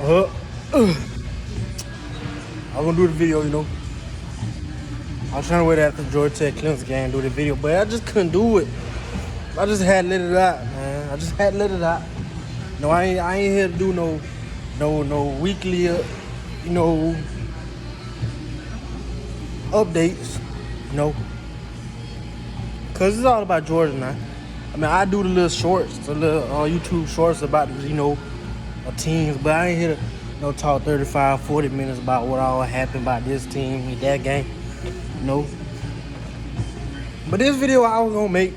Uh, I'm gonna do the video, you know. I was trying to wait after Georgia Tech Clemson game, do the video, but I just couldn't do it. I just had to let it out, man. I just had to let it out. No, I ain't here to do no weekly, updates, cause it's all about Georgia now. I mean, I do the little shorts, the little YouTube shorts about teams, but I ain't here to talk 35, 40 minutes about what all happened about this team and that game. But this video I was gonna make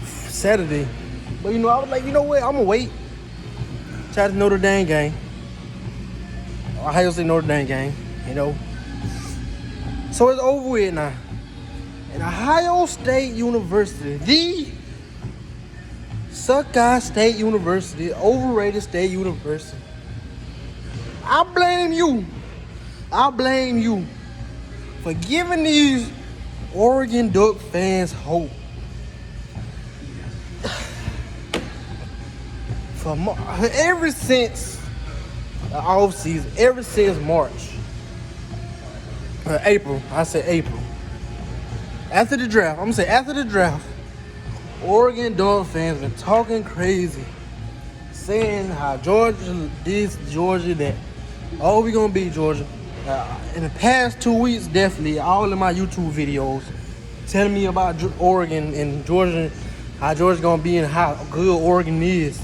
Saturday, but I was like, you know what? I'm gonna wait. Try the Notre Dame game, Ohio State Notre Dame game, So it's over with now. And Ohio State University, the Suckeye State University, overrated state university. I blame you for giving these Oregon Duck fans hope. Ever since the offseason, ever since March, April, after the draft, after the draft, Oregon Duck fans been talking crazy, saying how Georgia this, Georgia that. Oh, we gonna beat Georgia. In the past 2 weeks, definitely, all of my YouTube videos telling me about Oregon and Georgia, how Georgia's gonna be and how good Oregon is.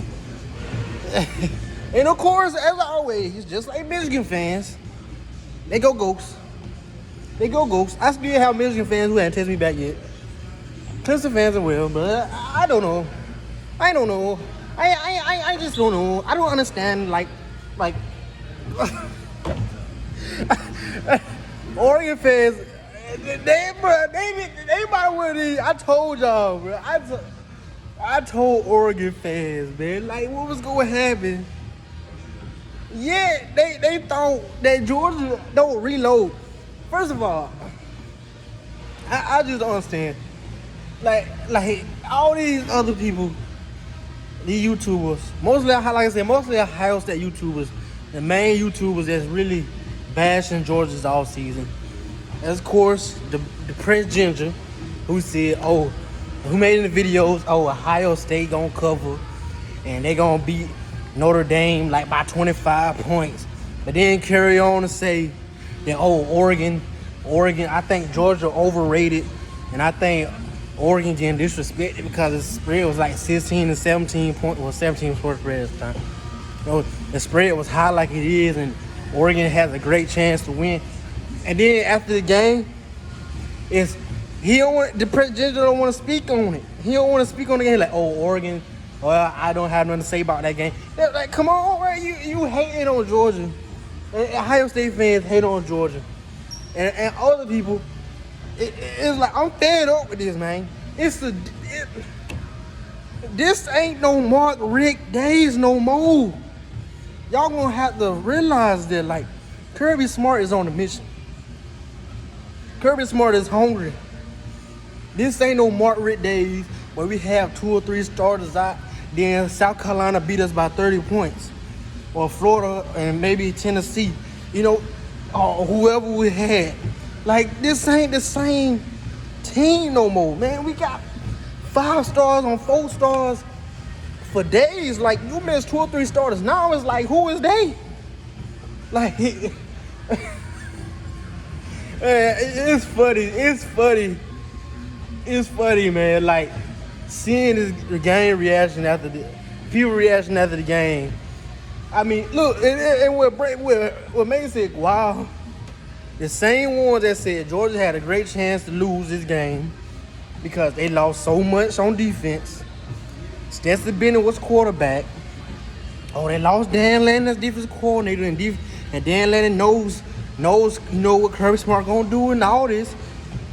And of course, as always, just like Michigan fans, they go Ghosts. I still have Michigan fans who haven't texted me back yet. Clemson fans as well, but I don't know. I don't know. I just don't know. I don't understand, like Oregon fans, they might win. I told y'all, bro. I told Oregon fans, man, like what was gonna happen. Yeah, they thought that Georgia don't reload. First of all, I just don't understand. Like all these other people, these YouTubers, mostly Ohio State YouTubers, the main YouTubers that's really bashing Georgia's off season. Of course, the Prince Ginger, who said, who made in the videos, Ohio State gonna cover and they gonna beat Notre Dame like by 25 points. But then carry on to say that, Oregon, I think Georgia overrated, and I think Oregon getting disrespected because the spread was like 16 to 17 points, or 17 point spread this time. The spread was high like it is, and Oregon has a great chance to win. And then after the game, the president don't want to speak on it. He don't want to speak on the game like, Oregon, well, I don't have nothing to say about that game. They're like, come on, right? You hating on Georgia. And Ohio State fans hate on Georgia. And other people, it's like, I'm fed up with this, man. This ain't no Mark Richt days no more. Y'all gonna have to realize that, like, Kirby Smart is on a mission. Kirby Smart is hungry. This ain't no Mark Richt days where we have 2 or 3 starters out, then South Carolina beat us by 30 points. Or Florida and maybe Tennessee, or whoever we had. Like, this ain't the same team no more, man. We got 5 stars on 4 stars for days. Like, you missed 2 or 3 starters. Now it's like, who is they? Like, it's funny, man. Like, seeing this game reaction after the game. I mean, look, and what makes it wow, the same ones that said Georgia had a great chance to lose this game because they lost so much on defense. Stetson Bennett was quarterback. They lost Dan Lanning as defensive coordinator, and Dan Lanning knows what Kirby Smart gonna do and all this.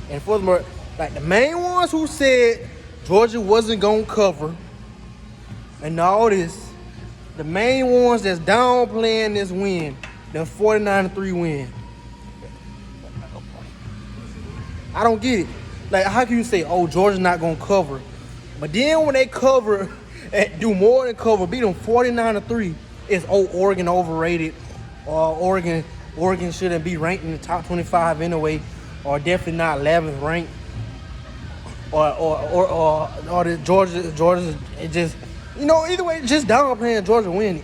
And furthermore, like the main ones who said Georgia wasn't gonna cover and all this, the main ones that's downplaying this win, the 49-3 win. I don't get it. Like, how can you say, Georgia's not gonna cover? But then when they cover and do more than cover, beat them 49-3, is Oregon overrated, or Oregon shouldn't be ranked in the top 25 anyway, or definitely not 11th ranked, or the Georgia it just, either way, just downplaying Georgia win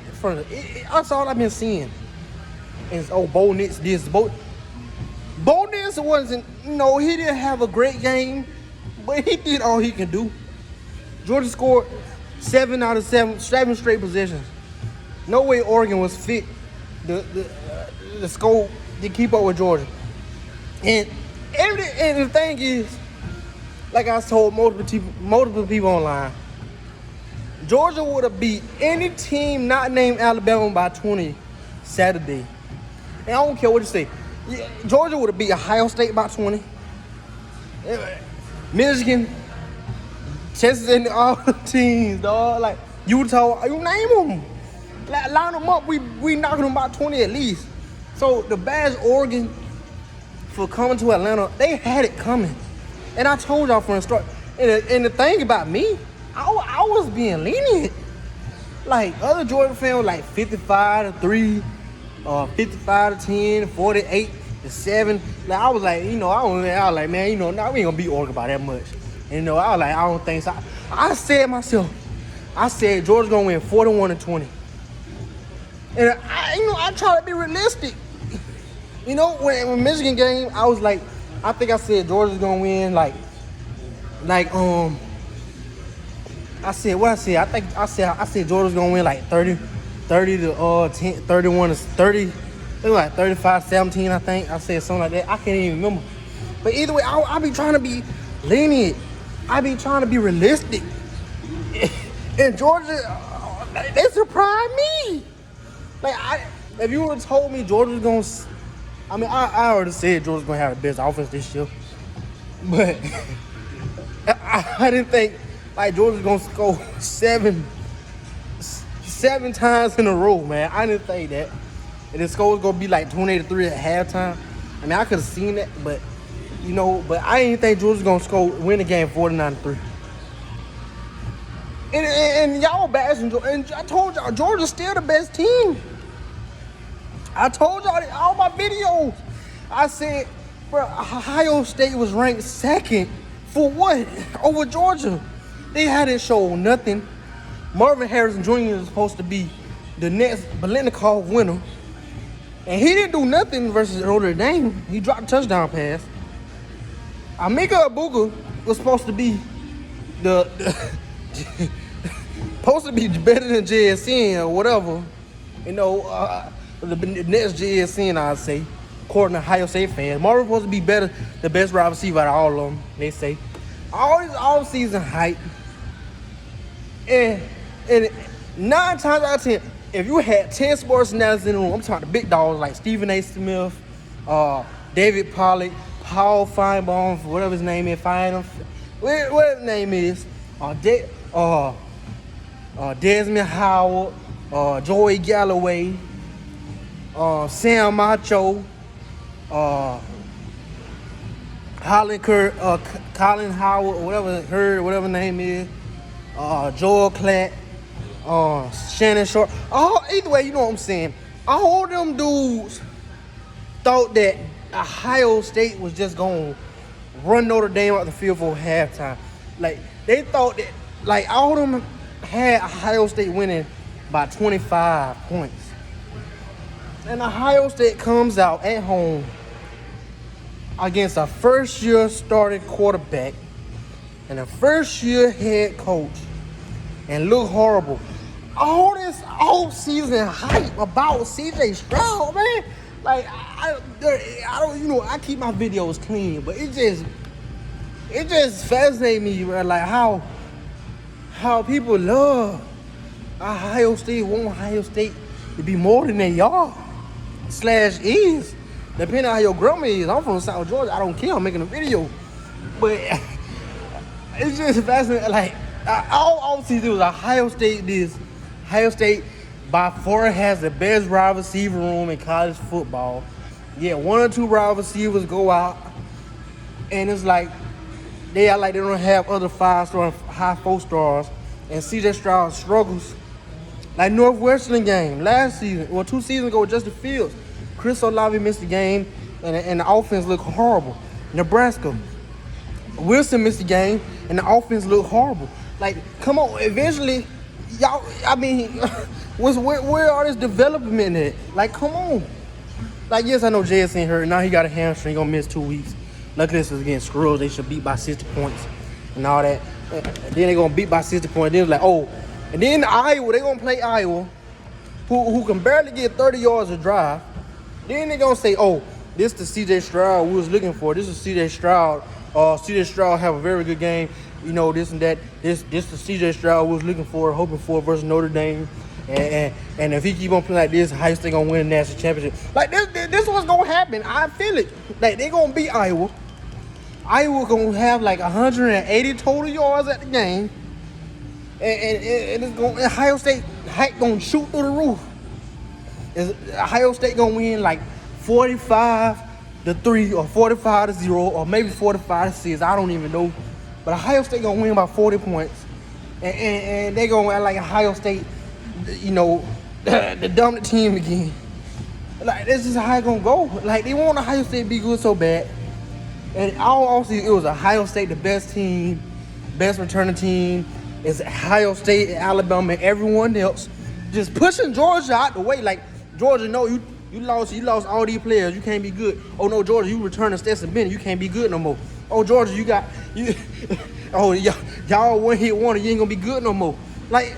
that's all I've been seeing. Is Bo Nix this. Bo Nix wasn't, he didn't have a great game, but he did all he can do. Georgia scored 7 out of 7 straight possessions. No way Oregon was fit the scope to keep up with Georgia. And the thing is, like I told multiple people online, Georgia would have beat any team not named Alabama by 20 Saturday. And I don't care what you say. Georgia would have beat Ohio State by 20. Michigan, Texas, and all the teams, dog. Like, Utah, you name them. Line them up, we knocking them by 20 at least. So the bash Oregon for coming to Atlanta, they had it coming. And I told y'all from the start. And the thing about me, I was being lenient. Like, other Georgia fans were like 55-3, 55-10, 48-7. Like, I was like, I was like, man, now we ain't gonna beat Oregon by that much. And, I was like, I don't think so. I said Georgia's gonna win 41-20. And I try to be realistic. When Michigan game, I was like, I think I said Georgia's gonna win I said Georgia's gonna win like 30 to 10, 31 to 30. It was like 35-17, I think. I said something like that. I can't even remember. But either way, I be trying to be lenient. I be trying to be realistic. And Georgia, they surprised me. Like, if you would have told me Georgia's gonna, I already said Georgia's gonna have the best offense this year. But I didn't think like Georgia's gonna score seven times in a row, man. I didn't think that. And the score was gonna be like 28-3 at halftime. I could have seen that, but but I didn't think Georgia's gonna win the game 49-3. And y'all bashing Georgia. And I told y'all Georgia's still the best team. I told y'all in all my videos. I said, bro, Ohio State was ranked second for what? Over Georgia. They hadn't shown nothing. Marvin Harrison Jr. is supposed to be the next Biletnikoff winner. And he didn't do nothing versus Notre Dame. He dropped a touchdown pass. Emeka Egbuka was supposed to be supposed to be better than JSN or whatever. The next JSN, I'd say, according to Ohio State fans. Marvin's supposed to be better, the best wide receiver out of all of them, they say. All this all-season hype. And 9 times out of 10, if you had 10 sports analysts in the room, I'm talking the big dogs like Stephen A. Smith, David Pollack, Paul Feinbaum, whatever his name is, whatever his name is, Desmond Howard, Joey Galloway, Sam Macho, Colin Howard, whatever his name is, Joel Klatt, Shannon Sharp. Either way, you know what I'm saying. All them dudes thought that Ohio State was just going to run Notre Dame out the field for halftime. Like, they thought that, like, all of them had Ohio State winning by 25 points. And Ohio State comes out at home against a first-year starting quarterback and a first-year head coach and look horrible. All this off-season hype about C.J. Stroud, man. Like, I don't, I keep my videos clean, but it just fascinates me, bro. Like how people love Ohio State, want Ohio State to be more than they are / is. Depending on how your grandma is. I'm from South Georgia. I don't care. I'm making a video. But it's just fascinating. Like, all season was Ohio State this. Ohio State by far has the best wide receiver room in college football. Yeah, 1 or 2 wide receivers go out. And it's like, they act like they don't have other 5-star, high 4 stars. And C.J. Stroud struggles Like Northwestern game last season, or 2 seasons ago with Justin Fields. Chris Olave missed the game, and the offense looked horrible. Nebraska, Wilson missed the game, and the offense looked horrible. Like, come on, eventually, y'all, I mean, where are this development at? Like, come on. Like, yes, I know JSN hurt. Now he got a hamstring, gonna miss 2 weeks. Luckily, this is against Squirrels. They should beat by 60 points and all that. And then they gonna beat by 60 points. Then it's like, oh, and then Iowa, they gonna play Iowa, who can barely get 30 yards a drive. Then they gonna say, oh, this is the C.J. Stroud we was looking for. This is C.J. Stroud. C.J. Stroud have a very good game. You know, this and that. This the C.J. Stroud we was looking for, hoping for versus Notre Dame. And if he keep on playing like this, Ohio State gonna win the national championship. Like this what's gonna happen. I feel it. Like they gonna beat Iowa. Iowa gonna have like 180 total yards at the game, and it's gonna Ohio State hype gonna shoot through the roof. Ohio State gonna win like 45-3 or 45-0 or maybe 45-6. I don't even know, but Ohio State gonna win by 40 points, and they gonna act like Ohio State, you know, the dominant team again. Like this is how it gonna go. Like they want Ohio State to be good so bad. And obviously it was Ohio State, the best team, best returning team. It's Ohio State, Alabama, and everyone else just pushing Georgia out the way. Like Georgia, no, you lost all these players. You can't be good. Oh no, Georgia, you returning Stetson Bennett. You can't be good no more. Oh Georgia, you. Oh y'all one hit wonder. You ain't gonna be good no more. Like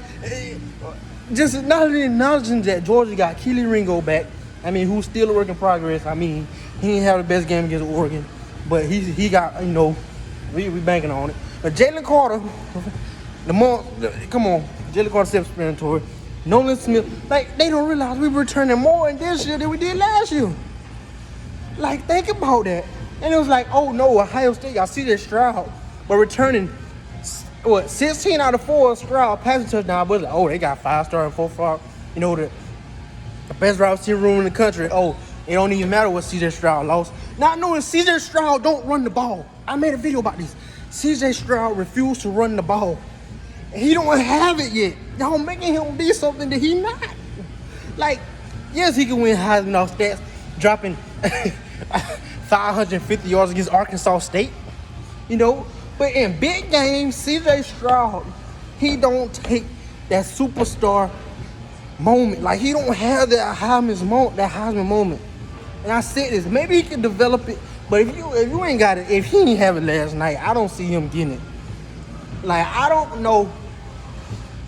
just not even acknowledging that Georgia got Keely Ringo back. I mean, who's still a work in progress. I mean, he didn't have the best game against Oregon. But he got, you know, we banking on it. But Jalen Carter, come on, Jalen Carter self-explanatory. Nolan Smith, like they don't realize we're returning more in this year than we did last year. Like think about that. And it was like, oh no, Ohio State got C.J. Stroud, but returning 16 out of 4 Stroud passing touchdown. But like, oh, they got 5-star and 4-star. You know the best route receiver room in the country. Oh. It don't even matter what C.J. Stroud lost. Not knowing C.J. Stroud don't run the ball. I made a video about this. C.J. Stroud refused to run the ball. He don't have it yet. Y'all making him be something that he not. Like, yes, he can win Heisman off stats, dropping 550 yards against Arkansas State. You know, but in big games, C.J. Stroud, he don't take that superstar moment. Like he don't have that Heisman moment. And I said this, maybe he can develop it, but if you ain't got it, if he didn't have it last night, I don't see him getting it. Like I don't know.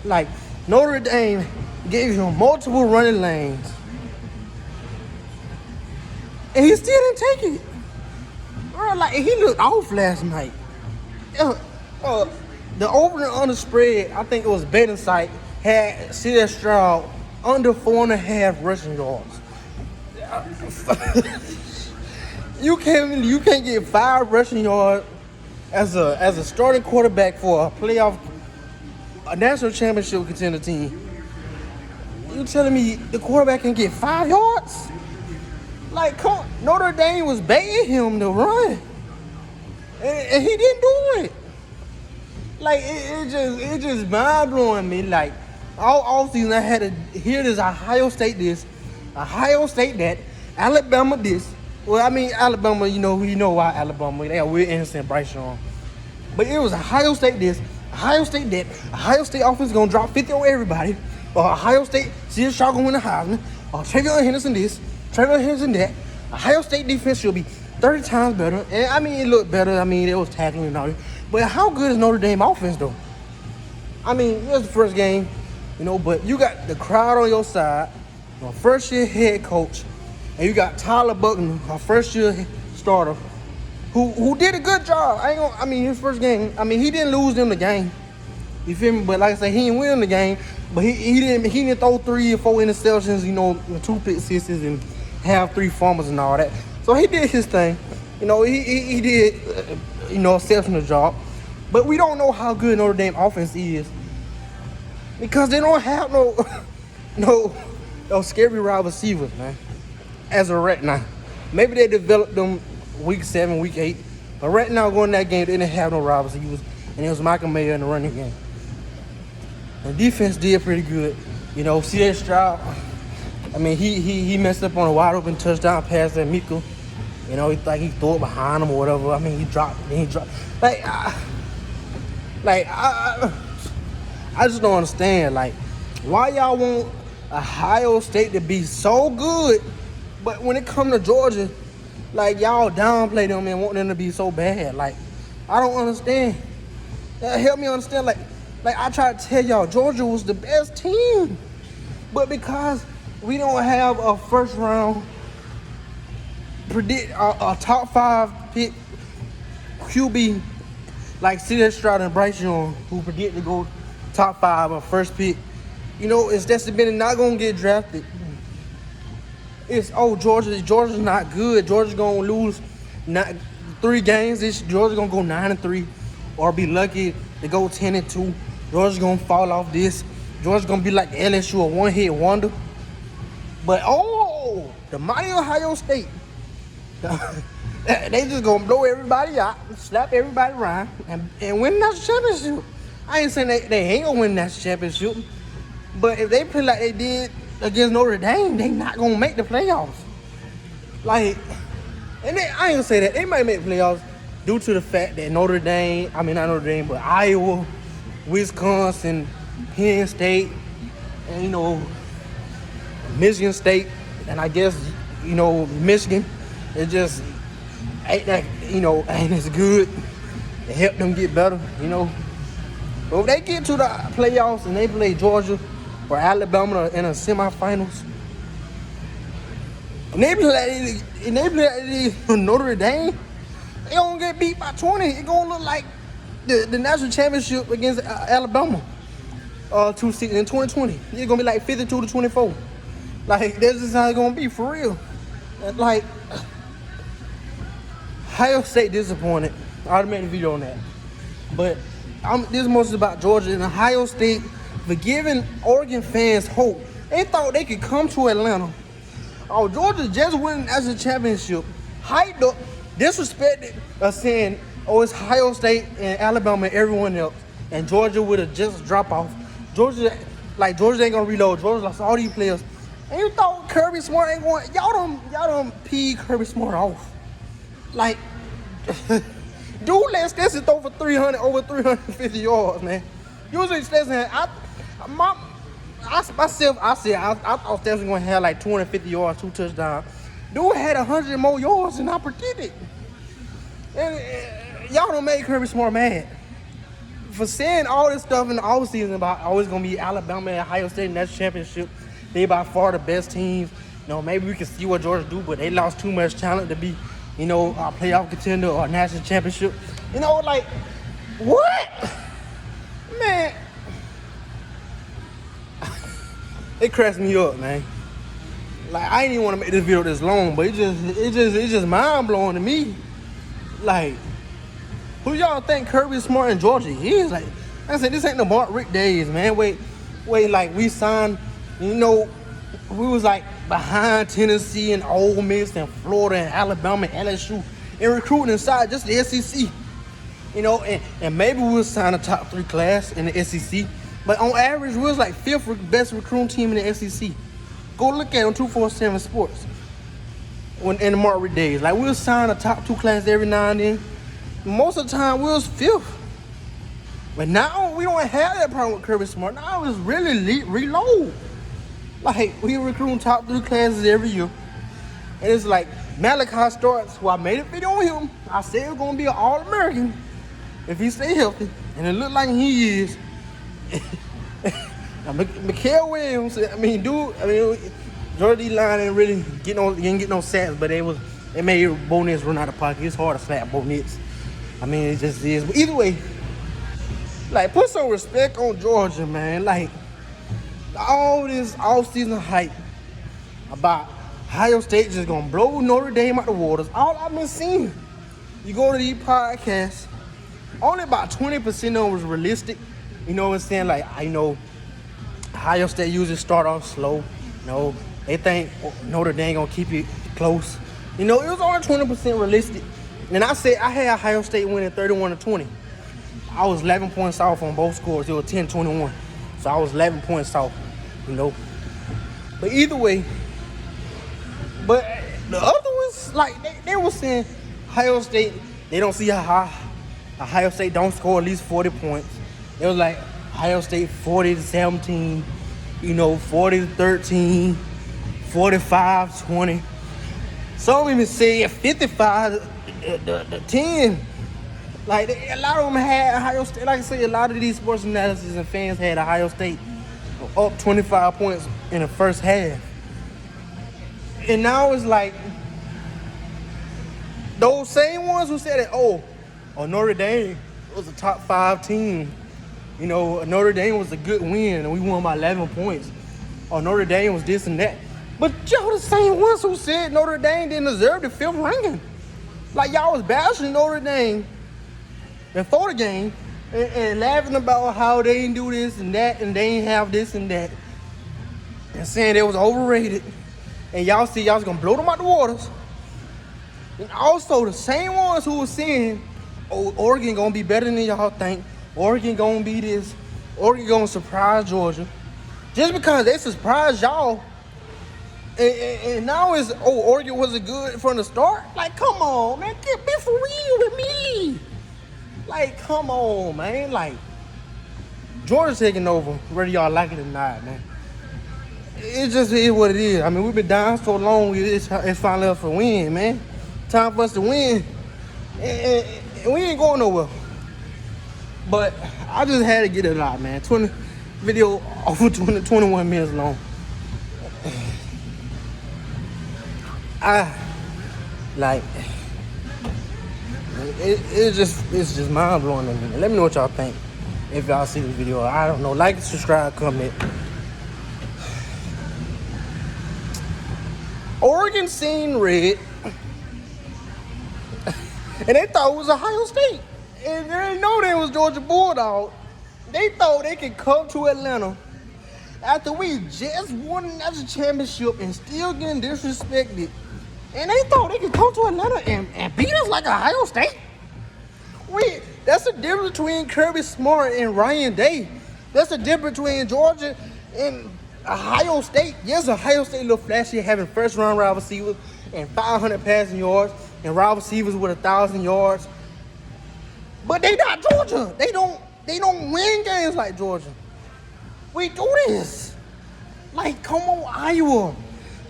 Like Notre Dame gave him multiple running lanes, and he still didn't take it. Bro, like he looked off last night. The over and under spread, I think it was betting site, had C.J. Stroud under 4.5 rushing yards. You can't get 5 rushing yards as a starting quarterback for a national championship contender team. You telling me the quarterback can get 5 yards? Like, come on. Notre Dame was begging him to run, and he didn't do it. Like it just mind blowing me. Like all season I had to hear this Ohio State this, Ohio State that, Alabama this. Well, I mean Alabama, you know why Alabama. They got weird innocent Bryce Young. But it was Ohio State this, Ohio State that, Ohio State offense gonna drop 50 on everybody. Ohio State, C.J. Stroud gonna win the Heisman. Travion Henderson this, Travion Henderson that. Ohio State defense should be 30 times better. And I mean it looked better. I mean it was tackling and all that. But how good is Notre Dame offense though? I mean, it was the first game, you know, but you got the crowd on your side, your first year head coach, and you got Tyler Buckner, our first year starter, who did a good job. His first game, he didn't lose them the game. You feel me? But like I said, he didn't win the game, but he didn't throw 3 or 4 interceptions, you know, 2 pick sixes and have 3 fumbles and all that. So he did his thing. You know, he did, exceptional job. But we don't know how good Notre Dame offense is because they don't have no scary wide receivers, man, as of right now. Maybe they developed them week 7, week 8. But right now, going that game, they didn't have no wide receivers. And it was Michael Mayer in the running game. The defense did pretty good. You know, C.J. Stroud, I mean, he messed up on a wide open touchdown pass at Miko. You know, he threw it behind him or whatever. I mean, he dropped. Like, I just don't understand. Like, why y'all want Ohio State to be so good, but when it comes to Georgia, like, y'all downplay them and want them to be so bad. Like, I don't understand. Help me understand. Like I tried to tell y'all, Georgia was the best team, but because we don't have a first round a top 5 pick QB like C.J. Stroud and Bryce Young, who predict to go top 5 or first pick, you know, it's just been not gonna get drafted. It's Georgia's not good. Georgia's gonna lose 3 games. Georgia's gonna go 9-3, or be lucky to go 10-2. Georgia's gonna fall off this. Georgia's gonna be like LSU, a one-hit wonder. But the mighty Ohio State, they just gonna blow everybody out, slap everybody around, and win that championship. I ain't saying they ain't gonna win that championship, but if they play like they did against Notre Dame, they not gonna make the playoffs. Like, and I ain't gonna say that they might make the playoffs due to the fact that not Notre Dame, but Iowa, Wisconsin, Penn State, and, you know, Michigan State, and I guess, you know, Michigan, it just ain't that, you know, ain't as good. It helped them get better, you know. But if they get to the playoffs and they play Georgia or Alabama in the semifinals, and they play Notre Dame, they gonna get beat by 20. It gonna look like the national championship against Alabama in 2020. It's gonna be like 52-24. Like, that's just how it's gonna be for real. And like, Ohio State disappointed. I already made a video on that. But this is mostly about Georgia and Ohio State for giving Oregon fans hope. They thought they could come to Atlanta. Oh, Georgia just won as a championship, hyped up, disrespected us, saying, oh, it's Ohio State and Alabama and everyone else, and Georgia would have just dropped off. Georgia ain't gonna reload. Georgia lost all these players. And you thought Kirby Smart ain't going, y'all done pee Kirby Smart off. Like, dude let Stetson throw for over 350 yards, man. Usually Stetson, I thought Stetson was gonna have like 250 yards, 2 touchdowns. Dude had 100 more yards than I predicted. And y'all don't make Kirby Smart mad for saying all this stuff in the offseason about always gonna be Alabama and Ohio State in that championship. They by far the best teams. You know, maybe we can see what Georgia do, but they lost too much talent to be, you know, a playoff contender or a national championship. You know, like, what? Man. It cracks me up, man. Like, I didn't even want to make this video this long, but it's just mind blowing to me. Like, who y'all think Kirby Smart in Georgia is? Like I said, this ain't no Mark Richt days, man. Wait, like we signed, you know, we was like behind Tennessee and Ole Miss and Florida and Alabama and LSU and recruiting inside just the SEC. You know, and maybe we'll sign a top 3 class in the SEC. But on average, we was like 5th best recruiting team in the SEC. Go look at it on 247 Sports. In the Mark Richt days, like we'll sign a top 2 class every now and then. Most of the time, we was 5th. But now we don't have that problem with Kirby Smart. Now it's really reload. Like, we recruiting top 3 classes every year. And it's like Malachi Starks, who I made a video on him. I said it's gonna be an All-American if he stay healthy. And it looked like he is. Now, Mikael Williams, Georgia D-line didn't really get no sacks, but they made Bo Nix run out of pocket. It's hard to slap Bo Nix. I mean, it just is. But either way, like, put some respect on Georgia, man. Like, all this offseason hype about Ohio State just gonna blow Notre Dame out the waters. All I've been seeing, you go to these podcasts, only about 20% of them was realistic. You know what I'm saying? Like, I know Ohio State usually start off slow. You know, they think Notre Dame gonna keep it close. You know, it was only 20% realistic. And I said I had Ohio State winning 31-20. I was 11 points off on both scores. It was 10-21. So I was 11 points off. you know. But either way, but the other ones, like they were saying, Ohio State, they don't see how Ohio State don't score at least 40 points. It was like Ohio State 40-17, you know, 40-13, 45-20. Some even say 55-10. Like a lot of them had Ohio State. Like I say, a lot of these sports analysis and fans had Ohio State up 25 points in the first half. And now it's like those same ones who said that, oh, Notre Dame was a top 5 team. You know, Notre Dame was a good win and we won by 11 points. Or Notre Dame was this and that. But y'all the same ones who said Notre Dame didn't deserve the 5th ranking. Like y'all was bashing Notre Dame before the game and laughing about how they didn't do this and that and they didn't have this and that. And saying it was overrated. And y'all see y'all was gonna blow them out the waters. And also the same ones who were saying, oh, Oregon gonna be better than y'all think. Oregon gonna be this. Oregon gonna surprise Georgia. Just because they surprised y'all. And now it's, oh, Oregon wasn't good from the start? Like, come on, man. Be for real with me. Like, come on, man. Like, Georgia's taking over, whether y'all like it or not, man. It just is what it is. I mean, we've been down so long, it's finally up for a win, man. Time for us to win. And we ain't going nowhere. But I just had to get it out, man. Video over 21 minutes long. It's just mind blowing to me. Let me know what y'all think. If y'all see the video, I don't know. Like, subscribe, comment. Oregon seen red, and they thought it was Ohio State, and they didn't know they was Georgia Bulldog. They thought they could come to Atlanta after we just won another championship and still getting disrespected. And they thought they could come to Atlanta and beat us like Ohio State. That's the difference between Kirby Smart and Ryan Day. That's the difference between Georgia and Ohio State. Yes, Ohio State look flashy, having first-round wide receivers and 500 passing yards and wide receivers with 1,000 yards. But they not Georgia. They don't win games like Georgia. We do this. Like, come on, Iowa.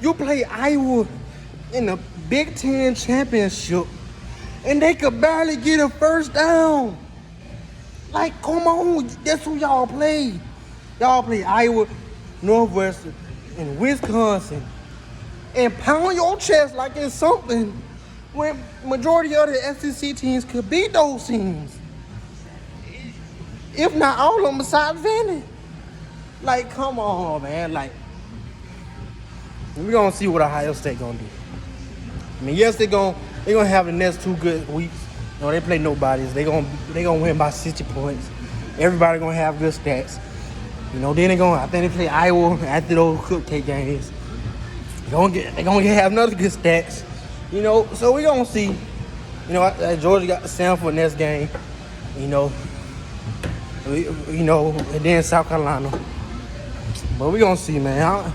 You play Iowa in the Big Ten championship, and they could barely get a first down. Like, come on, that's who y'all play. Y'all play Iowa, Northwestern, and Wisconsin, and pound your chest like it's something when majority of the SEC teams could beat those teams. If not all of them besides Vandy. Like, come on, man. Like, we're going to see what Ohio State going to do. I mean, yes, they're gonna have the next 2 good weeks. You know, they play nobodies. They gonna win by 60 points. Everybody gonna have good stats. You know, then I think they play Iowa after those cupcake games. They gonna have another good stats. You know, so we gonna see. You know, Georgia got the sound for the next game. You know, and then South Carolina. But we gonna see, man.